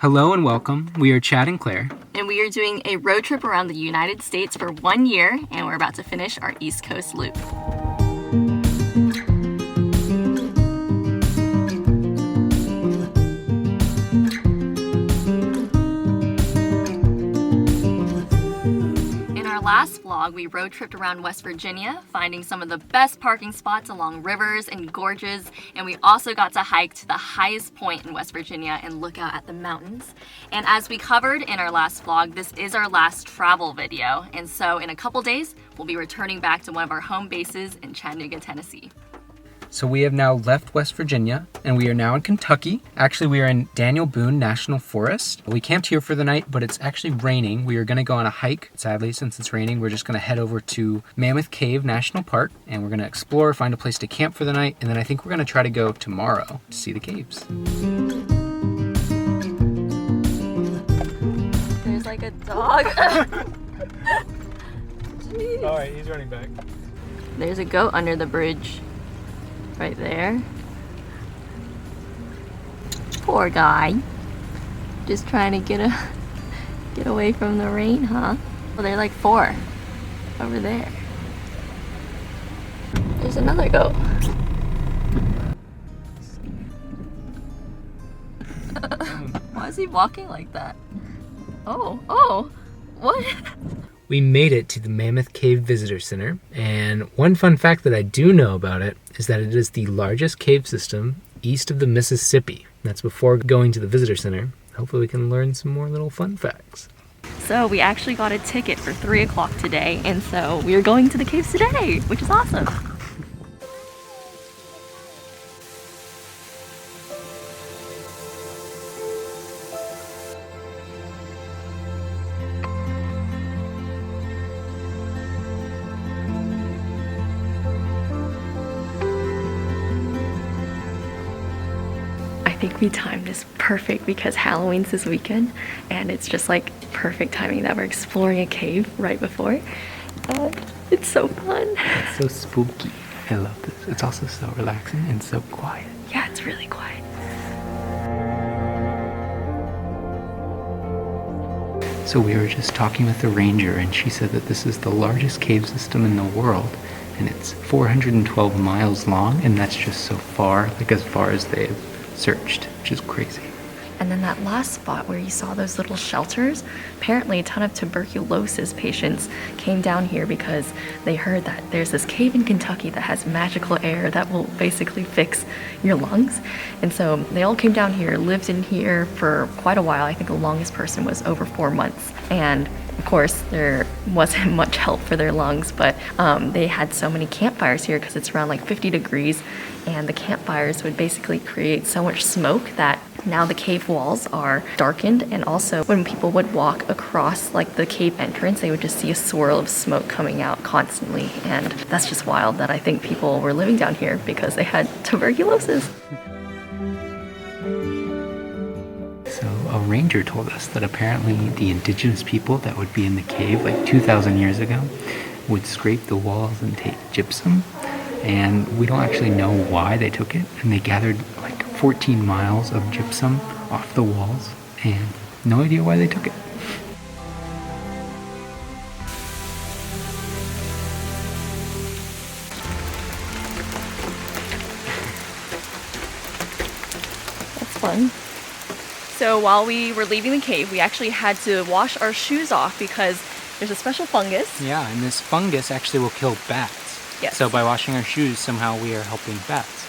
Hello and welcome. We are Chad and Claire. And we are doing a road trip around the United States for 1 year, and we're about to finish our East Coast loop. Last vlog, we road tripped around West Virginia, finding some of the best parking spots along rivers and gorges, and we also got to hike to the highest point in West Virginia and look out at the mountains. And as we covered in our last vlog, this is our last travel video, and so in a couple days, we'll be returning back to one of our home bases in Chattanooga, Tennessee. So we have now left West Virginia and we are now in Kentucky. Actually, we are in Daniel Boone National Forest. We camped here for the night, but it's actually raining. We are gonna go on a hike. Sadly, since it's raining, we're just gonna head over to Mammoth Cave National Park and we're gonna explore, find a place to camp for the night. And then I think we're gonna try to go tomorrow to see the caves. There's like a dog. All right, he's running back. There's a goat under the bridge. Right there. Poor guy. Just trying to get away from the rain, huh? Well, they're like 4 over there. There's another goat. Why is he walking like that? Oh, what? We made it to the Mammoth Cave Visitor Center, and one fun fact that I do know about it is that it is the largest cave system east of the Mississippi. That's before going to the Visitor Center. Hopefully we can learn some more little fun facts. So we actually got a ticket for 3 o'clock today, and so we are going to the caves today, which is awesome. I think we timed this perfect because Halloween's this weekend and it's just like perfect timing that we're exploring a cave right before. It's so fun. It's so spooky. I love this. It's also so relaxing and so quiet. Yeah, it's really quiet. So we were just talking with the ranger and she said that this is the largest cave system in the world and it's 412 miles long, and that's just so far, like as far as they've searched, which is crazy. And then that last spot where you saw those little shelters, apparently a ton of tuberculosis patients came down here because they heard that there's this cave in Kentucky that has magical air that will basically fix your lungs. And so they all came down here, lived in here for quite a while. I think the longest person was over 4 months. And of course, there wasn't much help for their lungs, but they had so many campfires here because it's around like 50 degrees, and the campfires would basically create so much smoke that now the cave walls are darkened, and also when people would walk across like the cave entrance, they would just see a swirl of smoke coming out constantly, and that's just wild that I think people were living down here because they had tuberculosis. So a ranger told us that apparently the indigenous people that would be in the cave like 2,000 years ago would scrape the walls and take gypsum, and we don't actually know why they took it, and they gathered like 14 miles of gypsum off the walls and no idea why they took it. That's fun. So while we were leaving the cave, we actually had to wash our shoes off because there's a special fungus. Yeah, and this fungus actually will kill bats. Yes. So by washing our shoes, somehow we are helping bats.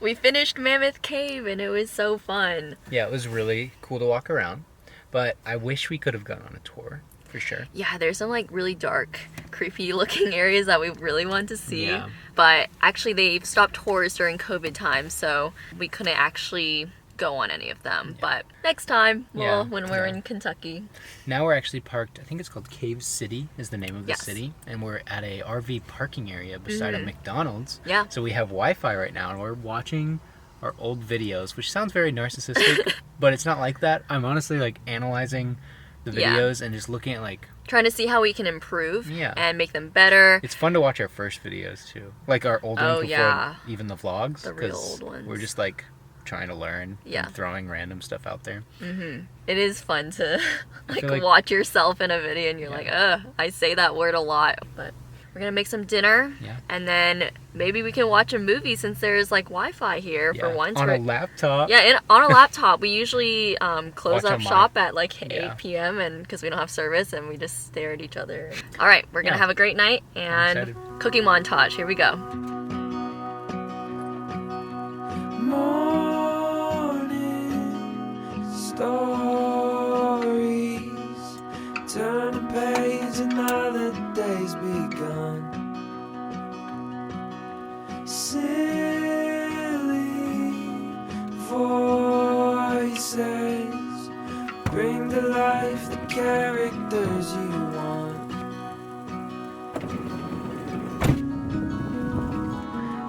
We finished Mammoth Cave and it was so fun. Yeah, it was really cool to walk around, but I wish we could have gone on a tour, for sure. Yeah, there's some like really dark, creepy looking areas that we really want to see. Yeah. But actually they've stopped tours during COVID time, so we couldn't actually go on any of them. But next time, when we're in Kentucky. Now we're actually parked, I think it's called Cave City is the name of the Yes. city, and we're at a RV parking area beside a McDonald's. Yeah. So we have Wi-Fi right now, and we're watching our old videos, which sounds very narcissistic, but it's not like that. I'm honestly like analyzing the videos and just looking at like trying to see how we can improve Yeah. and make them better. It's fun to watch our first videos too, like our old ones before even the vlogs. The real old ones. We're just like trying to learn Yeah. and throwing random stuff out there. It is fun to feel like- watch yourself in a video and you're like, I say that word a lot. But we're gonna make some dinner, and then maybe we can watch a movie since there's like Wi-Fi here for once. On a laptop. Yeah, on a laptop. We usually close Watch up on shop at like 8 Yeah. p.m. and because we don't have service, and we just stare at each other. All right, we're gonna Yeah. have a great night and excited. cooking montage. Here we go. Morning stories, turn a page, another day's begun. Silly voices bring to life the characters you want.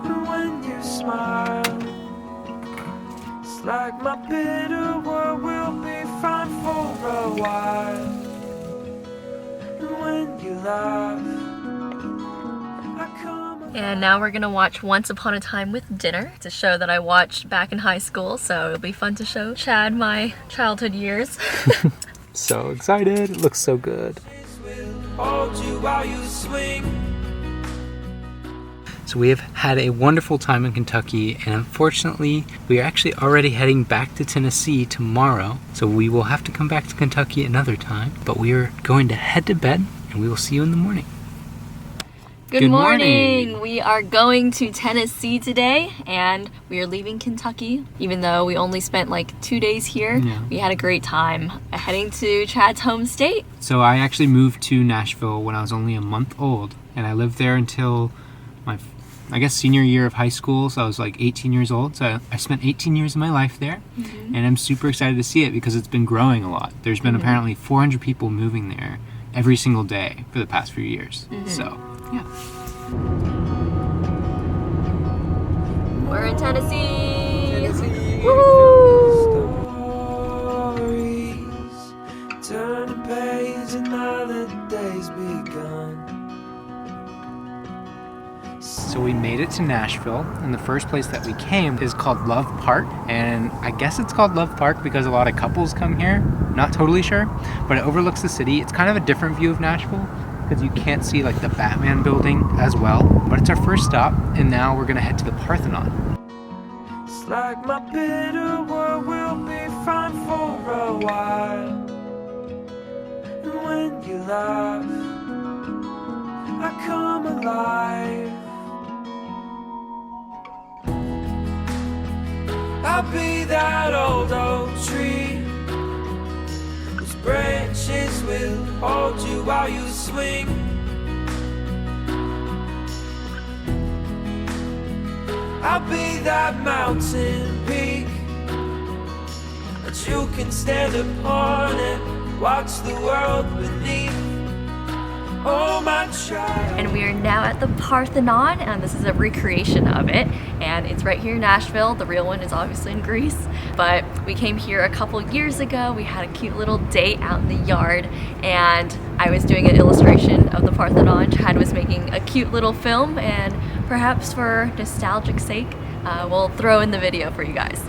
And when you smile, it's like my bitter world will be fine for a while. And when you laugh, I come. And now we're gonna watch Once Upon a Time with Dinner. It's a show that I watched back in high school, so it'll be fun to show Chad my childhood years. So excited. It looks so good. Hold you while you swing. So we have had a wonderful time in Kentucky, and unfortunately, we are actually already heading back to Tennessee tomorrow. So we will have to come back to Kentucky another time, but we are going to head to bed, and we will see you in the morning. Good morning! We are going to Tennessee today, and we are leaving Kentucky. Even though we only spent like 2 days here, we had a great time. Heading to Chad's home state. So I actually moved to Nashville when I was only a month old, and I lived there until my, I guess, senior year of high school. So I was like 18 years old. So I spent 18 years of my life there, and I'm super excited to see it because it's been growing a lot. There's been apparently 400 people moving there every single day for the past few years. So, yeah. We're in Tennessee! Stories, turn a page, another day's begun. So we made it to Nashville, and the first place that we came is called Love Park, and I guess it's called Love Park because a lot of couples come here. Not totally sure, but it overlooks the city. It's kind of a different view of Nashville because you can't see like the Batman building as well, but it's our first stop, and now we're gonna head to the Parthenon. It's like my bitter world will be fine for a while. And when you laugh, I come alive. I'll be that old oak tree whose branches will hold you while you swing. I'll be that mountain peak that you can stand upon and watch the world beneath. Oh, my child. And we are now at the Parthenon, and this is a recreation of it. And it's right here in Nashville. The real one is obviously in Greece. But we came here a couple years ago. We had a cute little date out in the yard, and I was doing an illustration of the Parthenon. Chad was making a cute little film, and perhaps for nostalgic sake, we'll throw in the video for you guys.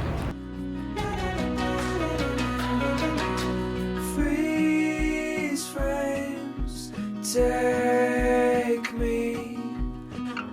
Freeze frames, take me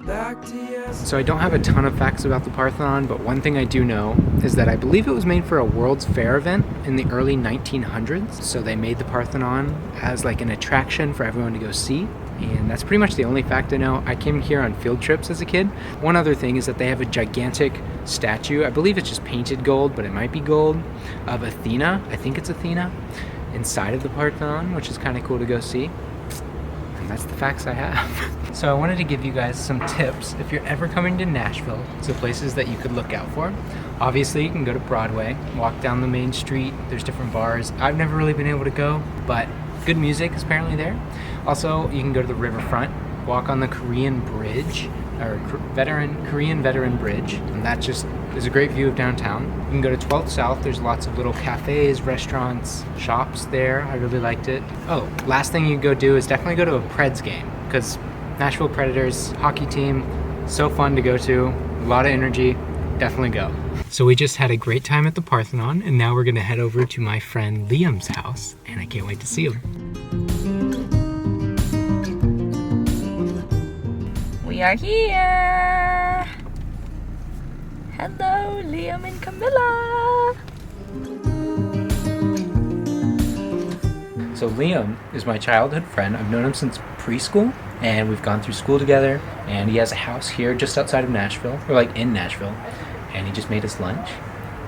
back to yesterday. So I don't have a ton of facts about the Parthenon, but one thing I do know is that I believe it was made for a World's Fair event in the early 1900s. So they made the Parthenon as like an attraction for everyone to go see. And that's pretty much the only fact I know. I came here on field trips as a kid. One other thing is that they have a gigantic statue. I believe it's just painted gold, but it might be gold, of Athena. I think it's Athena, inside of the Parthenon, which is kind of cool to go see. And that's the facts I have. So I wanted to give you guys some tips if you're ever coming to Nashville. So places that you could look out for. Obviously, you can go to Broadway, walk down the main street. There's different bars. I've never really been able to go, but good music is apparently there. Also, you can go to the riverfront, walk on the Korean Bridge, or Korean Veteran Bridge, and that just is a great view of downtown. You can go to 12th South. There's lots of little cafes, restaurants, shops there. I really liked it. Oh, last thing you go do is definitely go to a Preds game, because Nashville Predators hockey team, so fun to go to, a lot of energy. Definitely go. So we just had a great time at the Parthenon, and now we're gonna head over to my friend Liam's house, and I can't wait to see him. We are here! Hello, Liam and Camilla! So Liam is my childhood friend. I've known him since preschool, and we've gone through school together, and he has a house here just outside of Nashville, or like in Nashville, and he just made us lunch,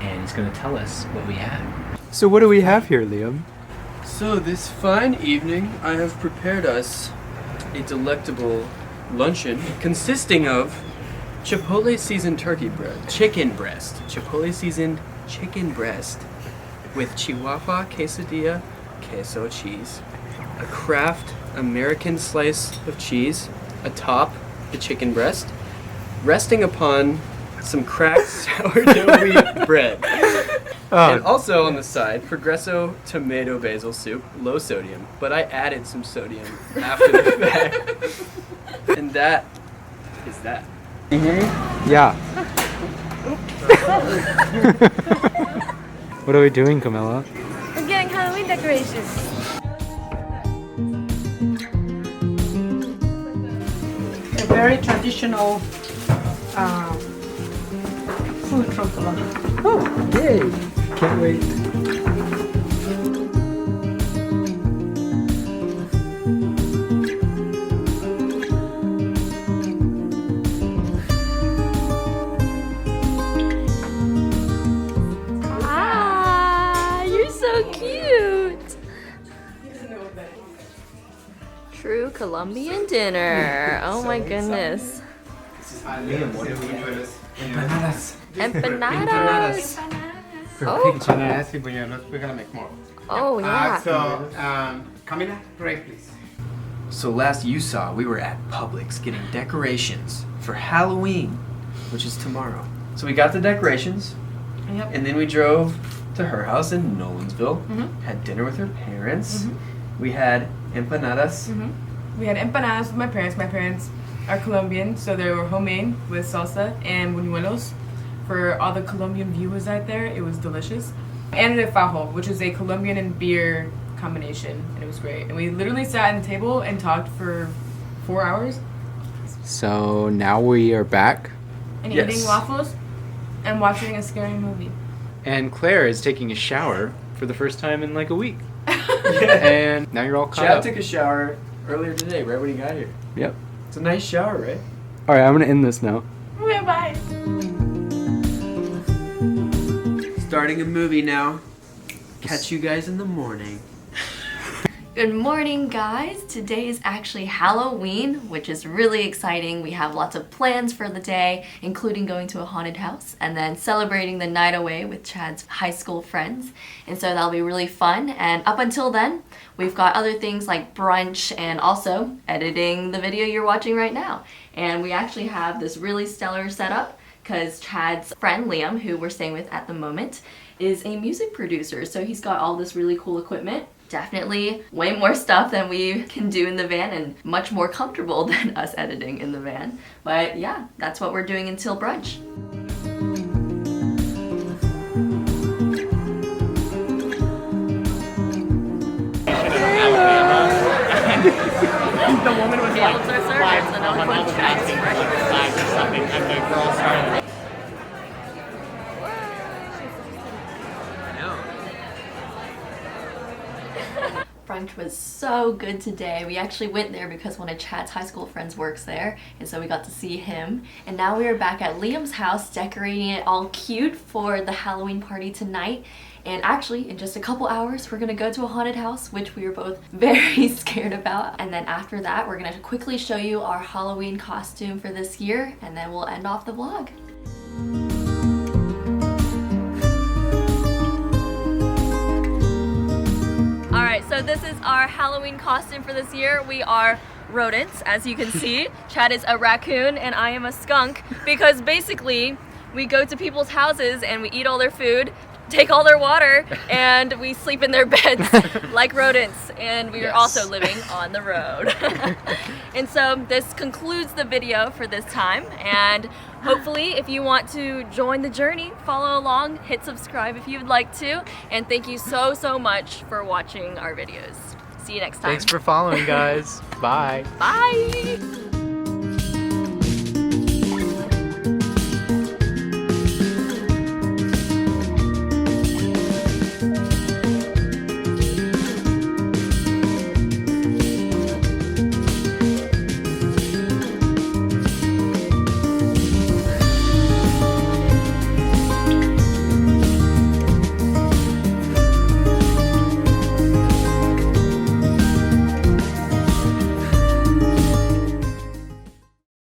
and he's gonna tell us what we had. So what do we have here, Liam? So this fine evening, I have prepared us a delectable luncheon consisting of Chipotle seasoned turkey breast, chicken breast, Chipotle seasoned chicken breast with Chihuahua quesadilla queso cheese, a Kraft American slice of cheese atop the chicken breast, resting upon some cracked sourdough wheat bread. And also on the side, Progresso tomato basil soup, low sodium, but I added some sodium after the fact. And that is that. Can you hear me? Yeah. What are we doing, Camilla? We're getting Halloween decorations. A very traditional food from Colombia. Oh, yay! Can't wait. Ah, you're so cute! True Colombian dinner. Oh my goodness. Liam, what do we have? Empanadas. Empanadas! Oh. Empanadas y buñuelos. We're gonna make more. Oh yeah. Camila, pray please. So last you saw, we were at Publix getting decorations for Halloween, which is tomorrow. So we got the decorations, and then we drove to her house in Nolensville, had dinner with her parents. We had empanadas. We had empanadas with my parents. My parents are Colombian, so they were homemade with salsa and buñuelos. For all the Colombian viewers out there, it was delicious. And a fajo, which is a Colombian and beer combination, and it was great. And we literally sat at the table and talked for 4 hours. So now we are back, And Yes. eating waffles and watching a scary movie. and Claire is taking a shower for the first time in like a week. And now you're all caught Chad up. took a shower earlier today, right when he got here. Yep. It's a nice shower, right? All right, I'm gonna end this now. Okay, bye. Starting a movie now. Catch you guys in the morning. Good morning, guys. Today is actually Halloween, which is really exciting. We have lots of plans for the day, including going to a haunted house and then celebrating the night away with Chad's high school friends. And so that'll be really fun. And up until then, we've got other things like brunch and also editing the video you're watching right now. And we actually have this really stellar setup because Chad's friend Liam, who we're staying with at the moment, is a music producer. So he's got all this really cool equipment. Definitely way more stuff than we can do in the van and much more comfortable than us editing in the van. But yeah, that's what we're doing until brunch. The woman was like Fields are servants and all fun tracks. or something, and the girl started. Brunch was so good today. We actually went there because one of Chad's high school friends works there, and so we got to see him. And now we are back at Liam's house decorating it all cute for the Halloween party tonight. And actually, in just a couple hours, we're gonna go to a haunted house, which we were both very scared about. And then after that, we're gonna quickly show you our Halloween costume for this year, and then we'll end off the vlog. All right, so this is our Halloween costume for this year. We are rodents, as you can see. Chad is a raccoon and I am a skunk because basically we go to people's houses and we eat all their food. take all their water and we sleep in their beds like rodents, and we are Yes. also living on the road. And so this concludes the video for this time, and hopefully if you want to join the journey, follow along, hit subscribe if you would like to, and thank you so much for watching our videos. See you next time. Thanks for following, guys. Bye. Bye.